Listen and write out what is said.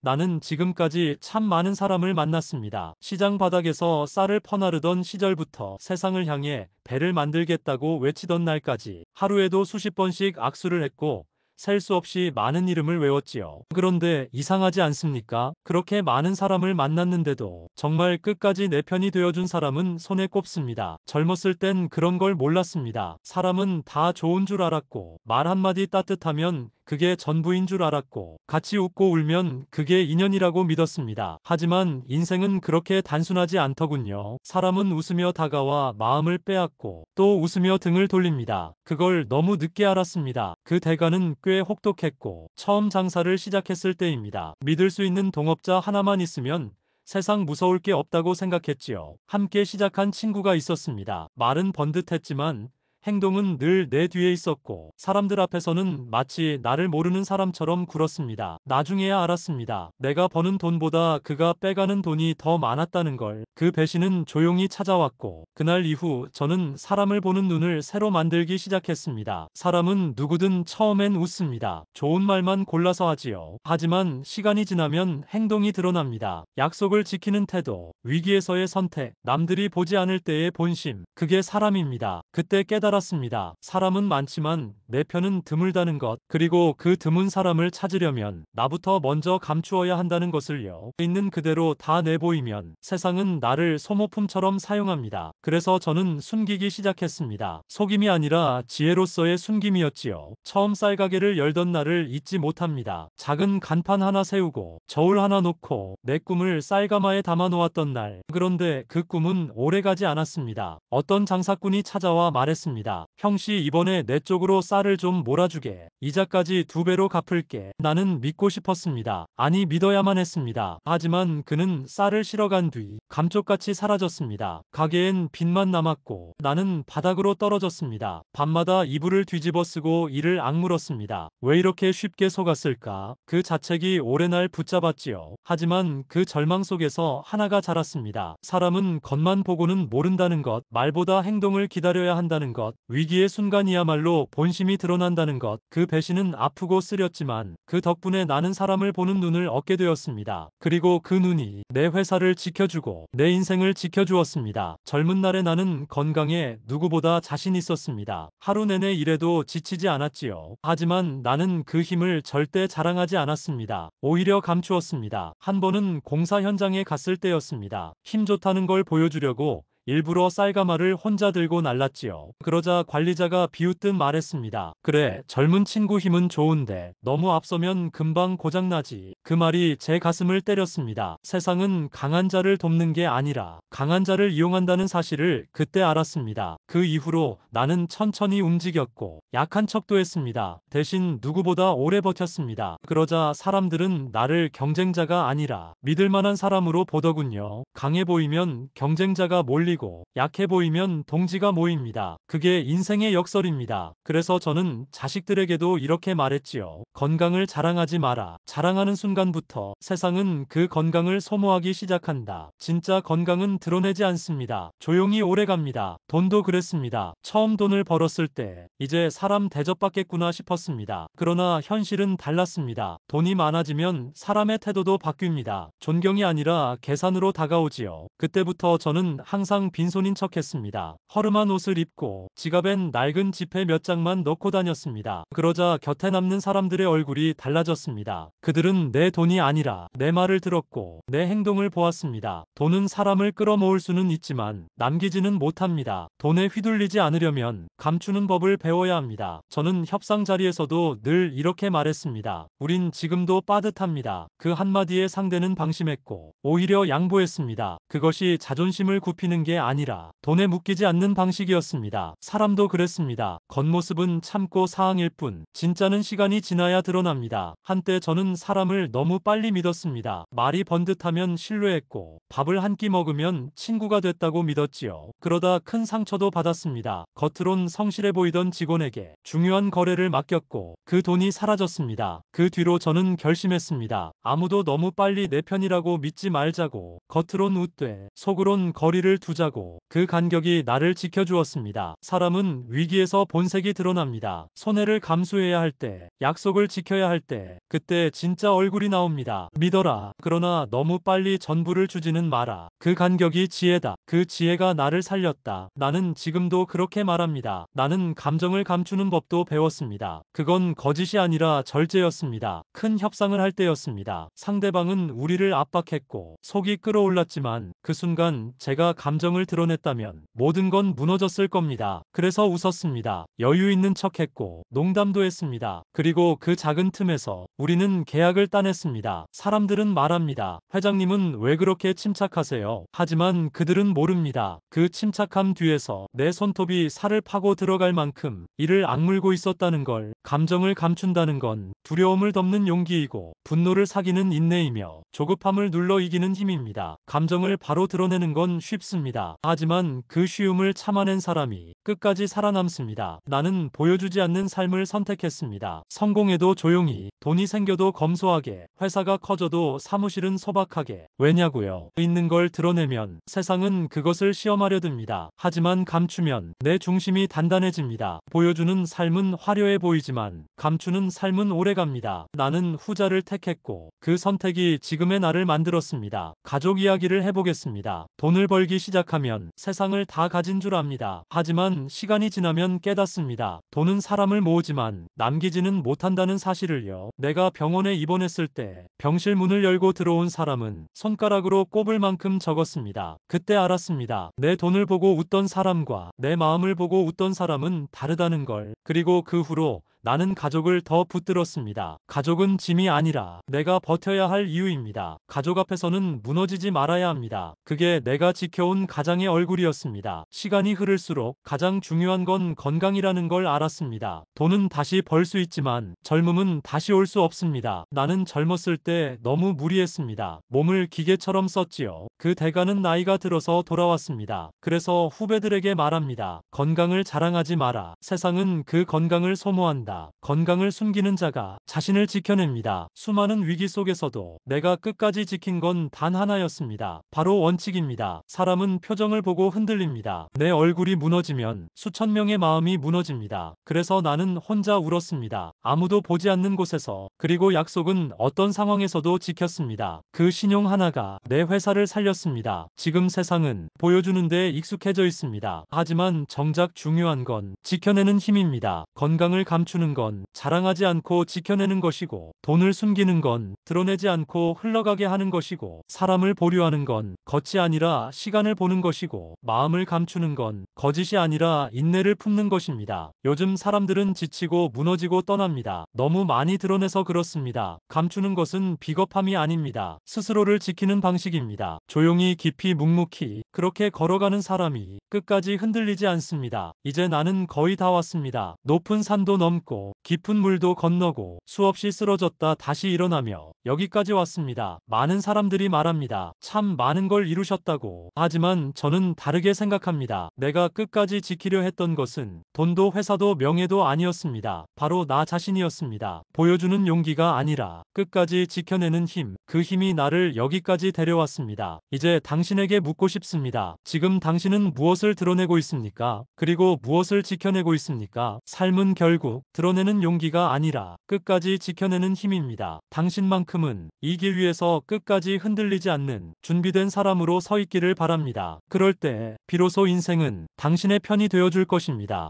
나는 지금까지 참 많은 사람을 만났습니다. 시장 바닥에서 쌀을 퍼나르던 시절부터 세상을 향해 배를 만들겠다고 외치던 날까지 하루에도 수십 번씩 악수를 했고 셀 수 없이 많은 이름을 외웠지요. 그런데 이상하지 않습니까? 그렇게 많은 사람을 만났는데도 정말 끝까지 내 편이 되어준 사람은 손에 꼽습니다. 젊었을 땐 그런 걸 몰랐습니다. 사람은 다 좋은 줄 알았고 말 한마디 따뜻하면 그게 전부인 줄 알았고 같이 웃고 울면 그게 인연이라고 믿었습니다. 하지만 인생은 그렇게 단순하지 않더군요. 사람은 웃으며 다가와 마음을 빼앗고 또 웃으며 등을 돌립니다. 그걸 너무 늦게 알았습니다. 그 대가는 꽤 혹독했고 처음 장사를 시작했을 때입니다. 믿을 수 있는 동업자 하나만 있으면 세상 무서울 게 없다고 생각했지요. 함께 시작한 친구가 있었습니다. 말은 번듯했지만 행동은 늘 내 뒤에 있었고 사람들 앞에서는 마치 나를 모르는 사람처럼 굴었습니다. 나중에야 알았습니다. 내가 버는 돈보다 그가 빼가는 돈이 더 많았다는 걸. 그 배신은 조용히 찾아왔고 그날 이후 저는 사람을 보는 눈을 새로 만들기 시작했습니다. 사람은 누구든 처음엔 웃습니다. 좋은 말만 골라서 하지요. 하지만 시간이 지나면 행동이 드러납니다. 약속을 지키는 태도, 위기에서의 선택, 남들이 보지 않을 때의 본심, 그게 사람입니다. 그때 깨달았습니다. 사람은 많지만 내 편은 드물다는 것, 그리고 그 드문 사람을 찾으려면 나부터 먼저 감추어야 한다는 것을요. 있는 그대로 다 내보이면 세상은 나를 소모품처럼 사용합니다. 그래서 저는 숨기기 시작했습니다. 속임이 아니라 지혜로서의 숨김이었지요. 처음 쌀가게를 열던 날을 잊지 못합니다. 작은 간판 하나 세우고 저울 하나 놓고 내 꿈을 쌀가마에 담아놓았던 날. 그런데 그 꿈은 오래가지 않았습니다. 어떤 장사꾼이 찾아와 말했습니다. 형씨, 이번에 내 쪽으로 쌀을 좀 몰아주게. 이자까지 2배로 갚을게. 나는 믿고 싶었습니다. 아니, 믿어야만 했습니다. 하지만 그는 쌀을 실어간 뒤 감쪽같이 사라졌습니다. 가게엔 빚만 남았고 나는 바닥으로 떨어졌습니다. 밤마다 이불을 뒤집어 쓰고 이를 악물었습니다. 왜 이렇게 쉽게 속았을까? 그 자책이 오래 날 붙잡았지요. 하지만 그 절망 속에서 하나가 자랐습니다. 사람은 겉만 보고는 모른다는 것, 말보다 행동을 기다려야 한다는 것, 위기의 순간이야말로 본심이 드러난다는 것. 그 배신은 아프고 쓰렸지만 그 덕분에 나는 사람을 보는 눈을 얻게 되었습니다. 그리고 그 눈이 내 회사를 지켜주고 내 인생을 지켜주었습니다. 젊은 날의 나는 건강에 누구보다 자신 있었습니다. 하루 내내 일해도 지치지 않았지요. 하지만 나는 그 힘을 절대 자랑하지 않았습니다. 오히려 감추었습니다. 한 번은 공사 현장에 갔을 때였습니다. 힘 좋다는 걸 보여주려고 일부러 쌀가마를 혼자 들고 날랐지요. 그러자 관리자가 비웃듯 말했습니다. 그래, 젊은 친구 힘은 좋은데 너무 앞서면 금방 고장나지. 그 말이 제 가슴을 때렸습니다. 세상은 강한 자를 돕는 게 아니라 강한 자를 이용한다는 사실을 그때 알았습니다. 그 이후로 나는 천천히 움직였고 약한 척도 했습니다. 대신 누구보다 오래 버텼습니다. 그러자 사람들은 나를 경쟁자가 아니라 믿을 만한 사람으로 보더군요. 강해 보이면 경쟁자가 몰리고 약해 보이면 동지가 모입니다. 그게 인생의 역설입니다. 그래서 저는 자식들에게도 이렇게 말했지요. 건강을 자랑하지 마라. 자랑하는 순간부터 세상은 그 건강을 소모하기 시작한다. 진짜 건강은 드러내지 않습니다. 조용히 오래갑니다. 돈도 그랬습니다. 처음 돈을 벌었을 때 이제 사람 대접받겠구나 싶었습니다. 그러나 현실은 달랐습니다. 돈이 많아지면 사람의 태도도 바뀝니다. 존경이 아니라 계산으로 다가오지요. 그때부터 저는 항상 빈손인 척했습니다. 허름한 옷을 입고 지갑엔 낡은 지폐 몇 장만 넣고 다녔습니다. 그러자 곁에 남는 사람들의 얼굴이 달라졌습니다. 그들은 내 돈이 아니라 내 말을 들었고 내 행동을 보았습니다. 돈은 사람을 끌어모을 수는 있지만 남기지는 못합니다. 돈에 휘둘리지 않으려면 감추는 법을 배워야 합니다. 저는 협상 자리에서도 늘 이렇게 말했습니다. 우린 지금도 빠듯합니다. 그 한마디에 상대는 방심했고 오히려 양보했습니다. 그것이 자존심을 굽히는 게 아니라 돈에 묶이지 않는 방식이었습니다. 사람도 그랬습니다. 겉모습은 참고 사항일 뿐 진짜는 시간이 지나야 드러납니다. 한때 저는 사람을 너무 빨리 믿었습니다. 말이 번듯하면 신뢰했고 밥을 한 끼 먹으면 친구가 됐다고 믿었지요. 그러다 큰 상처도 받았습니다. 겉으론 성실해 보이던 직원에게 중요한 거래를 맡겼고 그 돈이 사라졌습니다. 그 뒤로 저는 결심했습니다. 아무도 너무 빨리 내 편이라고 믿지 말자고. 겉으론 웃되 속으론 거리를 두자. 주자고 그 간격이 나를 지켜주었습니다. 사람은 위기에서 본색이 드러납니다. 손해를 감수해야 할 때, 약속을 지켜야 할 때, 그때 진짜 얼굴이 나옵니다. 믿어라. 그러나 너무 빨리 전부를 주지는 마라. 그 간격이 지혜다. 그 지혜가 나를 살렸다. 나는 지금도 그렇게 말합니다. 나는 감정을 감추는 법도 배웠습니다. 그건 거짓이 아니라 절제였습니다. 큰 협상을 할 때였습니다. 상대방은 우리를 압박했고 속이 끓어올랐지만 그 순간 제가 감정을 드러냈다면 모든 건 무너졌을 겁니다. 그래서 웃었습니다. 여유 있는 척했고 농담도 했습니다. 그리고 그 작은 틈에서 우리는 계약을 따냈습니다. 사람들은 말합니다. 회장님은 왜 그렇게 침착하세요? 하지만 그들은 모릅니다. 그 침착함 뒤에서 내 손톱이 살을 파고 들어갈 만큼 이를 악물고 있었다는 걸. 감정을 감춘다는 건 두려움을 덮는 용기이고 분노를 사기는 인내이며 조급함을 눌러 이기는 힘입니다. 감정을 바로 드러내는 건 쉽습니다. 하지만 그 쉬움을 참아낸 사람이 끝까지 살아남습니다. 나는 보여주지 않는 삶을 선택했습니다. 성공해도 조용히, 돈이 생겨도 검소하게, 회사가 커져도 사무실은 소박하게. 왜냐고요? 있는 걸 드러내면 세상은 그것을 시험하려 듭니다. 하지만 감추면 내 중심이 단단해집니다. 보여주는 삶은 화려해 보이지만 감추는 삶은 오래갑니다. 나는 후자를 택했고 그 선택이 지금의 나를 만들었습니다. 가족 이야기를 해보겠습니다. 돈을 벌기 시작하면 세상을 다 가진 줄 압니다. 하지만 시간이 지나면 깨닫습니다. 돈은 사람을 모으지만 남기지는 못한다는 사실을요. 내가 병원에 입원했을 때 병실 문을 열고 들어온 사람은 손가락으로 꼽을 만큼 적었습니다. 그때 알았습니다. 내 돈을 보고 웃던 사람과 내 마음을 보고 웃던 사람은 다르다는 걸. 그리고 그 후로 나는 가족을 더 붙들었습니다. 가족은 짐이 아니라 내가 버텨야 할 이유입니다. 가족 앞에서는 무너지지 말아야 합니다. 그게 내가 지켜온 가장의 얼굴이었습니다. 시간이 흐를수록 가장 중요한 건 건강이라는 걸 알았습니다. 돈은 다시 벌 수 있지만 젊음은 다시 올 수 없습니다. 나는 젊었을 때 너무 무리했습니다. 몸을 기계처럼 썼지요. 그 대가는 나이가 들어서 돌아왔습니다. 그래서 후배들에게 말합니다. 건강을 자랑하지 마라. 세상은 그 건강을 소모한다. 건강을 숨기는 자가 자신을 지켜냅니다. 수많은 위기 속에서도 내가 끝까지 지킨 건 단 하나였습니다. 바로 원칙입니다. 사람은 표정을 보고 흔들립니다. 내 얼굴이 무너지면 수천 명의 마음이 무너집니다. 그래서 나는 혼자 울었습니다. 아무도 보지 않는 곳에서. 그리고 약속은 어떤 상황에서도 지켰습니다. 그 신용 하나가 내 회사를 살렸습니다. 지금 세상은 보여주는 데 익숙해져 있습니다. 하지만 정작 중요한 건 지켜내는 힘입니다. 건강을 감추는 건 자랑하지 않고 지켜내는 것이고 돈을 숨기는 건 드러내지 않고 흘러가게 하는 것이고 사람을 보류하는 건 겉이 아니라 시간을 보는 것이고 마음을 감추는 건 거짓이 아니라 인내를 품는 것입니다. 요즘 사람들은 지치고 무너지고 떠납니다. 너무 많이 드러내서 그렇습니다. 감추는 것은 비겁함이 아닙니다. 스스로를 지키는 방식입니다. 조용히 깊이 묵묵히 그렇게 걸어가는 사람이 끝까지 흔들리지 않습니다. 이제 나는 거의 다 왔습니다. 높은 산도 넘고 깊은 물도 건너고 수없이 쓰러졌다 다시 일어나며 여기까지 왔습니다. 많은 사람들이 말합니다. 참 많은 걸 이루셨다고. 하지만 저는 다르게 생각합니다. 내가 끝까지 지키려 했던 것은 돈도 회사도 명예도 아니었습니다. 바로 나 자신이었습니다. 보여주는 용기가 아니라 끝까지 지켜내는 힘. 그 힘이 나를 여기까지 데려왔습니다. 이제 당신에게 묻고 싶습니다. 지금 당신은 무엇을 드러내고 있습니까? 그리고 무엇을 지켜내고 있습니까? 삶은 결국 드러내는 용기가 아니라 끝까지 지켜내는 힘입니다. 당신만큼은 이 길 위에서 끝까지 흔들리지 않는 준비된 사람으로 서 있기를 바랍니다. 그럴 때 비로소 인생은 당신의 편이 되어줄 것입니다.